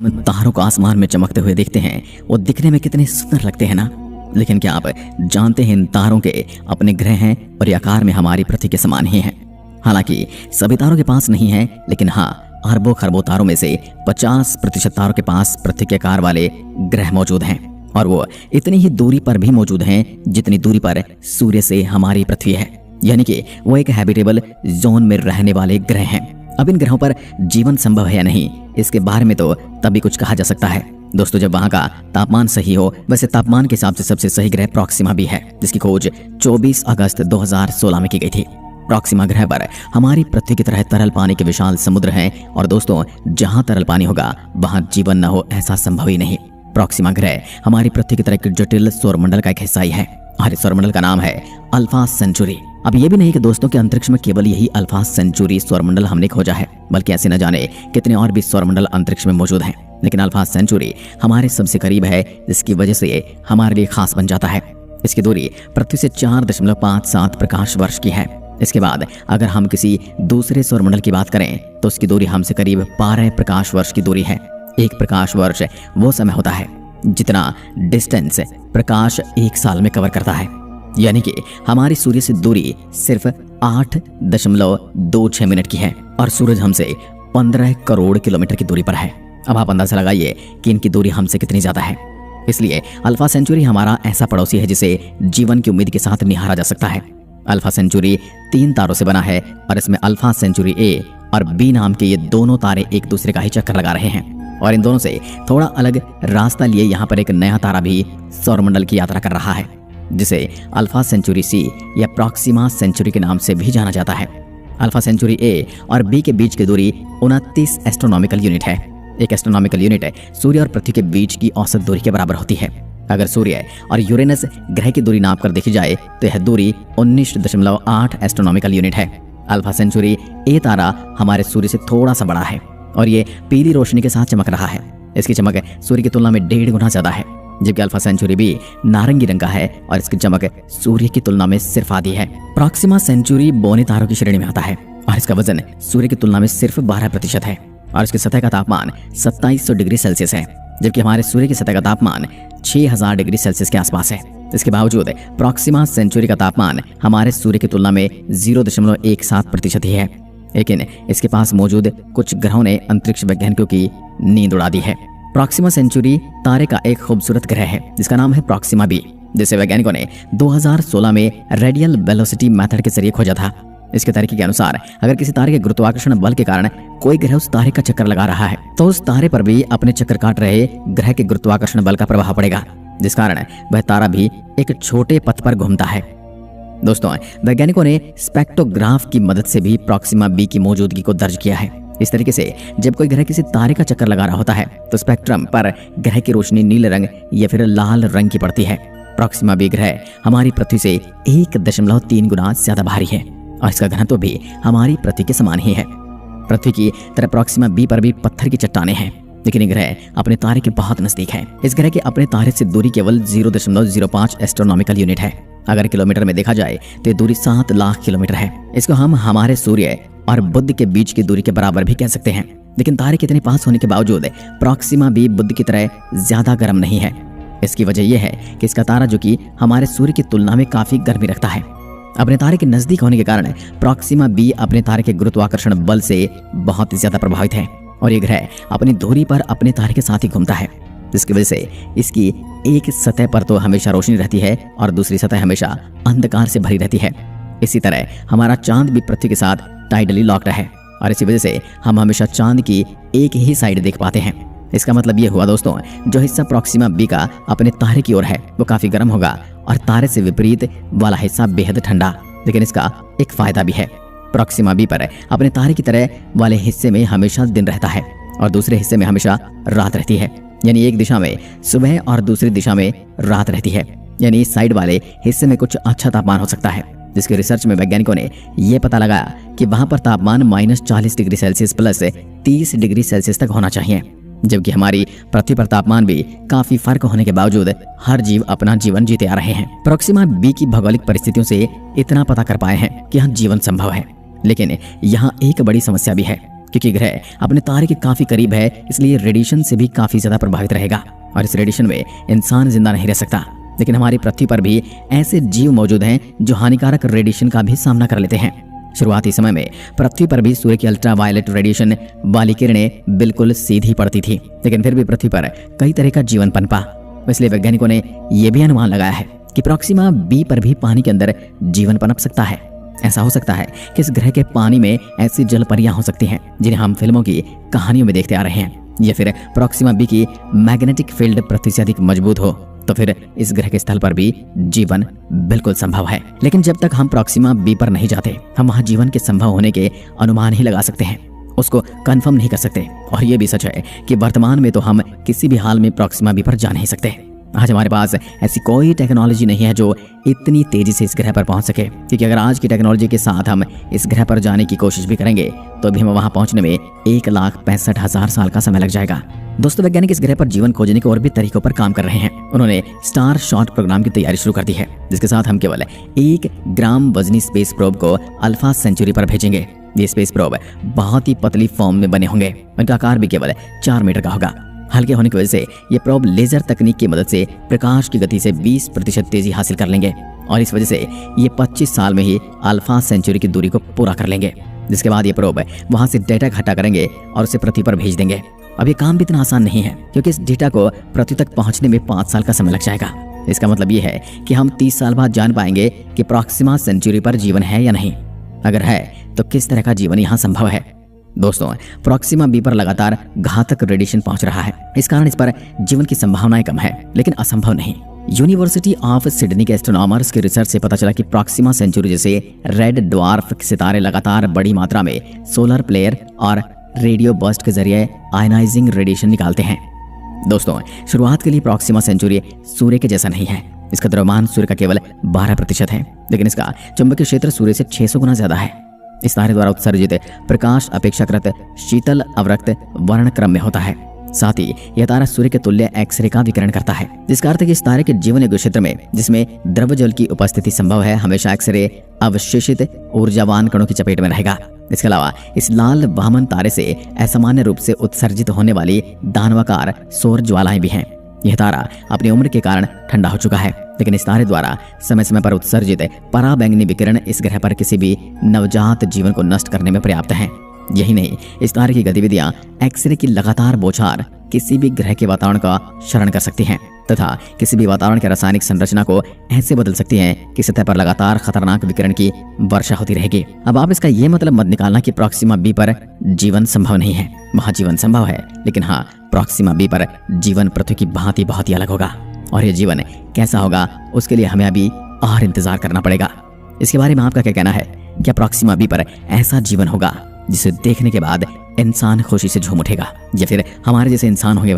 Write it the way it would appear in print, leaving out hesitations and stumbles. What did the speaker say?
तारों को आसमान में चमकते हुए देखते हैं, वो दिखने में कितने सुंदर लगते हैं ना। लेकिन क्या आप जानते हैं इन तारों के अपने ग्रह हैं और ये आकार में हमारी पृथ्वी के समान ही हैं। हालांकि सभी तारों के पास नहीं है, लेकिन हाँ, अरबों खरबों तारों में से 50% तारों के पास पृथ्वी के आकार वाले ग्रह मौजूद हैं, और वो इतनी ही दूरी पर भी मौजूद हैं जितनी दूरी पर सूर्य से हमारी पृथ्वी है। यानी कि वो एक हैबिटेबल जोन में रहने वाले ग्रह हैं। अब इन ग्रहों पर जीवन संभव है या नहीं, इसके बारे में तो तभी कुछ कहा जा सकता है दोस्तों जब वहां का तापमान सही हो। वैसे तापमान के हिसाब से सबसे सही ग्रह प्रॉक्सिमा बी है, जिसकी खोज 24 अगस्त 2016 में की गई थी। प्रॉक्सिमा ग्रह पर हमारी पृथ्वी की तरह तरल पानी के विशाल समुद्र हैं, और दोस्तों जहां तरल पानी होगा वहां जीवन न हो ऐसा संभव ही नहीं। प्रॉक्सिमा ग्रह हमारी पृथ्वी की तरह एक जटिल सौरमंडल का एक हिस्सा ही है, और इस सौरमंडल का नाम है अल्फा सेंचुरी। अब ये भी नहीं कि दोस्तों के अंतरिक्ष में केवल यही अल्फा सेंचुरी सौरमंडल हमने खोजा है, बल्कि ऐसे न जाने कितने और भी सौरमंडल अंतरिक्ष में मौजूद हैं। लेकिन अल्फा सेंचुरी हमारे सबसे करीब है, जिसकी वजह से हमारे लिए खास बन जाता है। इसकी दूरी पृथ्वी से 4.57 प्रकाश वर्ष की है। इसके बाद अगर हम किसी दूसरे सौरमंडल की बात करें तो उसकी दूरी हमसे करीब 12 प्रकाश वर्ष की दूरी है। एक प्रकाश वर्ष वो समय होता है जितना डिस्टेंस प्रकाश एक साल में कवर करता है। यानी कि हमारी सूर्य से दूरी सिर्फ 8.26 मिनट की है, और सूरज हमसे 15 करोड़ किलोमीटर की दूरी पर है। अब आप अंदाजा लगाइए कि इनकी दूरी हमसे कितनी ज्यादा है। इसलिए अल्फा सेंचुरी हमारा ऐसा पड़ोसी है जिसे जीवन की उम्मीद के साथ निहारा जा सकता है। अल्फा सेंचुरी 3 तारों से बना है, और इसमें अल्फा सेंचुरी ए और बी नाम के ये दोनों तारे एक दूसरे का ही चक्कर लगा रहे हैं, और इन दोनों से थोड़ा अलग रास्ता लिए यहाँ पर एक नया तारा भी सौरमंडल की यात्रा कर रहा है, जिसे अल्फा सेंचुरी सी या प्रॉक्सिमा सेंचुरी के नाम से भी जाना जाता है। अल्फा सेंचुरी ए और बी के बीच की दूरी 29 एस्ट्रोनॉमिकल यूनिट है। एक एस्ट्रोनॉमिकल यूनिट सूर्य और पृथ्वी के बीच की औसत दूरी के बराबर होती है। अगर सूर्य और यूरेनस ग्रह की दूरी नाप कर देखी जाए तो यह दूरी 19.8 एस्ट्रोनॉमिकल यूनिट है। अल्फा सेंचुरी ए तारा हमारे सूर्य से थोड़ा सा बड़ा है, और ये पीली रोशनी के साथ चमक रहा है। इसकी चमक सूर्य की तुलना में 1.5 गुना ज्यादा है, जबकि अल्फा सेंचुरी भी नारंगी रंग का है, और इसकी चमक सूर्य की तुलना में सिर्फ आधी है। प्रॉक्सिमा सेंचुरी बौने तारों की श्रेणी में आता है, और इसका वजन सूर्य की तुलना में सिर्फ 12% है, और इसकी सतह का तापमान 2700 डिग्री सेल्सियस है, जबकि हमारे सूर्य की सतह का तापमान 6000 डिग्री सेल्सियस के आसपास है। इसके बावजूद प्रॉक्सिमा सेंचुरी का तापमान हमारे सूर्य की तुलना में 0.17% ही है। लेकिन इसके पास मौजूद कुछ ग्रहों ने अंतरिक्ष वैज्ञानिकों की नींद उड़ा दी है। प्रॉक्सिमा सेंचुरी तारे का एक खूबसूरत ग्रह है जिसका नाम है प्रॉक्सिमा बी, जिसे वैज्ञानिकों ने 2016 में रेडियल वेलोसिटी मेथड के जरिए खोजा था। इसके तरीके के अनुसार अगर किसी तारे के गुरुत्वाकर्षण बल के कारण कोई ग्रह उस तारे का चक्कर लगा रहा है, तो उस तारे पर भी अपने चक्कर काट रहे ग्रह के गुरुत्वाकर्षण बल का प्रभाव पड़ेगा, जिस कारण वह तारा भी एक छोटे पथ पर घूमता है। दोस्तों वैज्ञानिकों ने स्पेक्ट्रोग्राफ की मदद से भी प्रॉक्सिमा बी की मौजूदगी को दर्ज किया है। इस तरीके से जब कोई ग्रह किसी तारे का चक्कर लगा रहा होता है तो स्पेक्ट्रम पर ग्रह की रोशनी नीले रंग या फिर लाल रंग की पड़ती है। प्रॉक्सिमा बी ग्रह हमारी पृथ्वी से 1.3 गुना ज्यादा भारी है, और इसका घनत्व भी हमारी पृथ्वी के समान ही है। पृथ्वी की तरह प्रॉक्सिमा बी पर भी पत्थर की चट्टानें हैं, लेकिन ये ग्रह अपने तारे के बहुत नजदीक है। इस ग्रह के अपने तारे से दूरी केवल 0.05 एस्ट्रोनॉमिकल यूनिट है। अगर किलोमीटर में देखा जाए तो ये दूरी 7 लाख किलोमीटर है। इसको हम हमारे सूर्य और बुध के बीच की दूरी के बराबर भी कह सकते हैं। लेकिन तारे के इतने पास होने के बावजूद प्रॉक्सिमा बी बुध की तरह ज्यादा गर्म नहीं है। इसकी वजह यह है कि इसका तारा, जो कि हमारे सूर्य की तुलना में काफी गर्मी रखता है, अपने तारे के नजदीक होने के कारण प्रॉक्सिमा बी अपने तारे के गुरुत्वाकर्षण बल से बहुत ज्यादा प्रभावित है, और ये ग्रह अपनी धुरी पर अपने तारे के साथ ही घूमता है, जिसकी वजह से इसकी एक सतह पर तो हमेशा रोशनी रहती है और दूसरी सतह हमेशा अंधकार से भरी रहती है। इसी तरह हमारा चांद भी पृथ्वी के साथ टाइडली लॉक्ड है, और इसी वजह से हम हमेशा चांद की एक ही साइड देख पाते हैं। इसका मतलब ये हुआ दोस्तों, जो हिस्सा प्रॉक्सिमा बी का अपने तारे की ओर है वो काफी गर्म होगा, और तारे से विपरीत वाला हिस्सा बेहद ठंडा। लेकिन इसका एक फायदा भी है, प्रॉक्सिमा बी पर अपने तारे की तरह वाले हिस्से में हमेशा दिन रहता है और दूसरे हिस्से में हमेशा रात रहती है। यानी एक दिशा में सुबह और दूसरी दिशा में रात रहती है। यानी इस साइड वाले हिस्से में कुछ अच्छा तापमान हो सकता है, जिसके रिसर्च में वैज्ञानिकों ने यह पता लगाया कि वहां पर तापमान -40 degree Celsius plus 30 degree Celsius तक होना चाहिए, जबकि हमारी पृथ्वी पर तापमान भी काफी फर्क होने के बावजूद हर जीव अपना जीवन जीते आ रहे हैं। प्रॉक्सिमा बी की भौगोलिक परिस्थितियों से इतना पता कर पाए हैं कि यहाँ जीवन संभव है। लेकिन यहाँ एक बड़ी समस्या भी है क्योंकि ग्रह अपने तारे के काफी करीब है, इसलिए रेडिएशन से भी काफी ज्यादा प्रभावित रहेगा और इस रेडिएशन में इंसान जिंदा नहीं रह सकता। लेकिन हमारी पृथ्वी पर भी ऐसे जीव मौजूद हैं जो हानिकारक रेडिएशन का भी सामना कर लेते हैं। शुरुआती समय में पृथ्वी पर भी सूर्य की अल्ट्रावायलेट रेडिएशन वाली किरणें बिल्कुल सीधी पड़ती थी, लेकिन फिर भी पृथ्वी पर कई तरह का जीवन पनपा। इसलिए वैज्ञानिकों ने यह भी अनुमान लगाया है कि प्रोक्सिमा बी पर भी पानी के अंदर जीवन पनप सकता है। ऐसा हो सकता है कि इस ग्रह के पानी में ऐसी जल परियां हो सकती हैं जिन्हें हम फिल्मों की कहानियों में देखते आ रहे हैं, या फिर प्रोक्सिमा बी की मैग्नेटिक फील्ड पृथ्वी से अधिक मजबूत हो तो फिर इस ग्रह के स्थल पर भी जीवन बिल्कुल संभव है। लेकिन जब तक हम प्रोक्सिमा बी पर नहीं जाते, हम वहां जीवन के संभव होने के अनुमान ही लगा सकते हैं, उसको कंफर्म नहीं कर सकते। और ये भी सच है कि वर्तमान में तो हम किसी भी हाल में प्रोक्सिमा बी पर जा नहीं सकते। आज हमारे पास ऐसी कोई टेक्नोलॉजी नहीं है जो इतनी तेजी से इस ग्रह पर पहुंच सके, क्योंकि अगर आज की टेक्नोलॉजी के साथ हम इस ग्रह पर जाने की कोशिश भी करेंगे तो भी हमें वहां पहुंचने में 1,65,000 साल का समय लग जाएगा। दोस्तों, वैज्ञानिक इस ग्रह पर जीवन खोजने के और भी तरीकों पर काम कर रहे हैं। उन्होंने स्टार शॉट प्रोग्राम की तैयारी शुरू कर दी है, जिसके साथ हम केवल 1 ग्राम वजनी स्पेस प्रोब को अल्फा सेंचुरी पर भेजेंगे। ये स्पेस प्रोब बहुत ही पतली फॉर्म में बने होंगे, उनका आकार भी केवल 4 मीटर का होगा। हल्के होने की वजह से ये प्रोब लेजर तकनीक की मदद से प्रकाश की गति से 20% तेजी हासिल कर लेंगे और इस वजह से ये 25 साल में ही अल्फा सेंचुरी की दूरी को पूरा कर लेंगे। जिसके बाद ये प्रोब वहां से डेटा इकट्ठा करेंगे और उसे पृथ्वी पर भेज देंगे। अब ये काम भी इतना आसान नहीं है, क्योंकि इस डेटा को पृथ्वी तक पहुंचने में 5 साल का समय लग जाएगा। इसका मतलब ये है कि हम 30 साल बाद जान पाएंगे कि प्रोक्सिमा सेंचुरी पर जीवन है या नहीं। अगर है तो किस तरह का जीवन यहाँ संभव है। दोस्तों, प्रोक्सिमा बी पर लगातार घातक रेडिएशन पहुंच रहा है, इस कारण इस पर जीवन की संभावनाएं कम है, लेकिन असंभव नहीं। यूनिवर्सिटी ऑफ सिडनी के एस्ट्रोनॉमर्स की रिसर्च से पता चला कि प्रोक्सिमा सेंचुरी जैसे रेड ड्वार्फ सितारे लगातार बड़ी मात्रा में सोलर फ्लेयर और रेडियो बर्स्ट के जरिए आयनाइजिंग रेडिएशन निकालते हैं। दोस्तों, शुरुआत के लिए प्रोक्सिमा सेंचुरी सूर्य के जैसा नहीं है। इसका द्रव्यमान सूर्य का केवल 12% है, लेकिन इसका चुंबकीय क्षेत्र सूर्य से 600 गुना ज्यादा है। इस तारे द्वारा उत्सर्जित प्रकाश अपेक्षाकृत शीतल अवरक्त वर्ण क्रम में होता है। साथ ही यह तारा सूर्य के तुल्य एक्सरे का विकिरण करता है, जिसका अर्थ है कि इस तारे के जीवन योग्य क्षेत्र में जिसमें द्रव जल की उपस्थिति संभव है, हमेशा एक्सरे अवशेषित ऊर्जावान कणों की चपेट में रहेगा। इसके अलावा इस लाल वामन तारे से असामान्य रूप से उत्सर्जित होने वाली दानवाकार सौर ज्वालाएं भी हैं। यह तारा अपनी उम्र के कारण ठंडा हो चुका है, लेकिन इस तारे द्वारा समय समय पर उत्सर्जित पराबैंगनी विकिरण इस ग्रह पर किसी भी नवजात जीवन को नष्ट करने में पर्याप्त हैं। यही नहीं, इस तारे की गतिविधियां एक्सरे की लगातार बौछार किसी भी ग्रह के वातावरण का क्षरण कर सकती हैं तथा किसी भी वातावरण की रासायनिक संरचना को ऐसे बदल सकती हैं कि सतह पर लगातार खतरनाक विकिरण की वर्षा होती रहेगी। अब आप इसका ये मतलब मत निकालना कि प्रोक्सिमा बी पर जीवन संभव नहीं है। वहाँ जीवन संभव है, लेकिन हाँ, प्रोक्सिमा बी पर जीवन पृथ्वी की भांति बहुत ही अलग होगा। और यह जीवन कैसा होगा उसके लिए हमें अभी और इंतजार करना पड़ेगा। इसके बारे में आपका क्या कहना है? क्या प्रोक्सिमा बी पर ऐसा जीवन होगा जिसे देखने के बाद इंसान खुशी से झूम उठेगा, या फिर हमारे जैसे इंसान होंगे